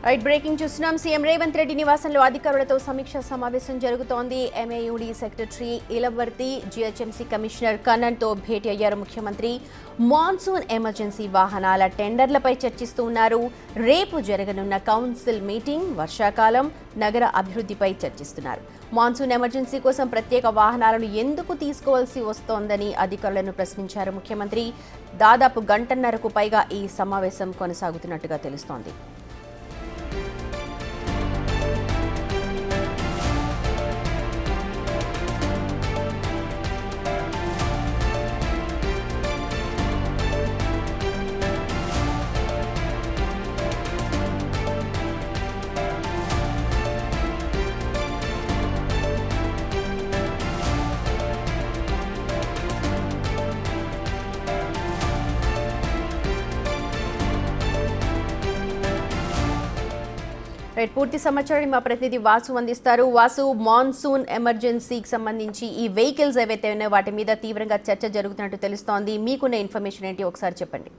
Right breaking చూస్తున్నాం. CM Revanth Reddy నివాసంలో అధికారులతో సమీక్ష సమావేశం జరుగుతోంది. ఎంఏయుడి సెక్రటరీ ఇలవర్తి, జీహెచ్ఎంసీ కమిషనర్ కన్నన్తో భేటీ అయ్యారు ముఖ్యమంత్రి. మాన్సూన్ ఎమర్జెన్సీ వాహనాల టెండర్లపై చర్చిస్తూ ఉన్నారు. రేపు జరగనున్న కౌన్సిల్ మీటింగ్, వర్షాకాలం, నగర అభివృద్ధిపై చర్చిస్తున్నారు. మాన్సూన్ ఎమర్జెన్సీ కోసం ప్రత్యేక వాహనాలను ఎందుకు తీసుకోవాల్సి వస్తోందని అధికారులను ప్రశ్నించారు ముఖ్యమంత్రి. దాదాపు గంటన్నరకు పైగా ఈ సమావేశం కొనసాగుతున్నట్టుగా తెలుస్తోంది. పూర్తి సమాచారాన్ని మా ప్రతినిధి వాసు అందిస్తారు. వాసు, మాన్సూన్ ఎమర్జెన్సీకి సంబంధించి ఈ వెహికల్స్ ఏవైతే ఉన్నాయో వాటి మీద తీవ్రంగా చర్చ జరుగుతున్నట్టు తెలుస్తోంది. మీకున్న ఇన్ఫర్మేషన్ ఏంటి ఒకసారి చెప్పండి.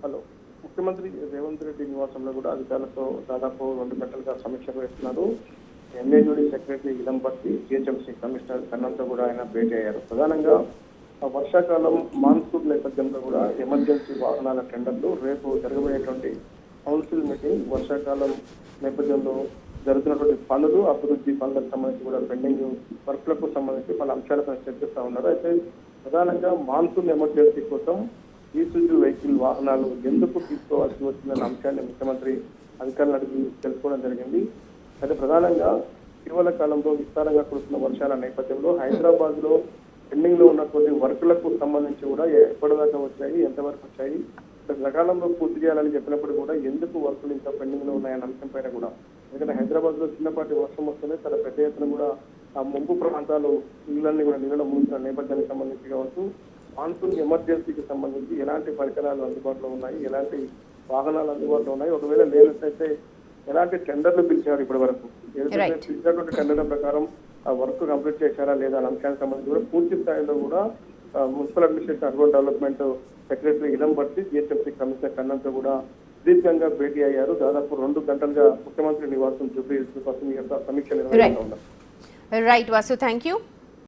హలో, ముఖ్యమంత్రి రేవంత్ రెడ్డి నివాసంలో కూడా అధికారులతో దాదాపు 2 గంటలుగా సమీక్ష చేస్తున్నారు. MAUD secretary Ilamparthi, GHMC commissioner కన్నన్తో కూడా ఆయన భేటీ అయ్యారు. ప్రధానంగా వర్షాకాలం మాన్సూన్ నేపథ్యంలో కూడా ఎమర్జెన్సీ వాహనాల టెండర్లు రేపు జరగబోయేటువంటి కౌన్సిల్ మీటింగ్, వర్షాకాలం నేపథ్యంలో జరుగుతున్నటువంటి పనులు, అభివృద్ధి పనులకు సంబంధించి కూడా పెండింగ్ వర్క్లకు సంబంధించి పలు అంశాలపై చర్చిస్తూ ఉన్నారు. అయితే ప్రధానంగా మాన్సూన్ ఎమర్జెన్సీ కోసం ఈసూజు వెహికల్ వాహనాలు ఎందుకు తీసుకోవాల్సి వచ్చిందన్న అంశాన్ని ముఖ్యమంత్రి అధికారులను అడిగి తెలుసుకోవడం జరిగింది. అయితే ప్రధానంగా ఇటీవల కాలంలో విస్తారంగా కురుస్తున్న వర్షాల నేపథ్యంలో హైదరాబాద్ లో పెండింగ్ లో ఉన్నటువంటి వర్కులకు సంబంధించి కూడా ఎప్పటిదాకా వచ్చాయి, ఎంతవరకు వచ్చాయి, సకాలంలో పూర్తి చేయాలని చెప్పినప్పుడు కూడా ఎందుకు వర్కులు ఇంకా పెండింగ్ లో ఉన్నాయన్న అంశం పైన కూడా, ఎందుకంటే హైదరాబాద్ లో చిన్నపాటి వర్షం వస్తేనే చాలా పెద్ద ఎత్తున కూడా ఆ ముంపు ప్రాంతాలు ఇళ్లన్నీ కూడా నీళ్ళలో ముంచిన నేపథ్యానికి సంబంధించి కావచ్చు, మాన్సూన్ ఎమర్జెన్సీకి సంబంధించి ఎలాంటి పరికరాలు అందుబాటులో ఉన్నాయి, ఎలాంటి వాహనాలు అందుబాటులో ఉన్నాయి, ఒకవేళ లేనట్లయితే ఎలాంటి టెండర్లు పిలిచారు ఇప్పటి వరకు, ఏదైతే పిలిచినటువంటి టెండర్ల ప్రకారం ఆ వర్క్ కంప్లీట్ చేశారా లేదా అనే అంశానికి సంబంధించి కూడా పూర్తి స్థాయిలో కూడా municipal administration urban development secretary Ilamparthi, GHMC commissioner కన్నన్తో కూడా దీర్ఘంగా భేటీ అయ్యారు. దాదాపు 2 గంటలుగా ముఖ్యమంత్రి నివాసం జూబ్లీ హిల్స్ కోసం సమీక్ష నిర్వహిస్తూ ఉన్నారు. Right Vasu, thank you.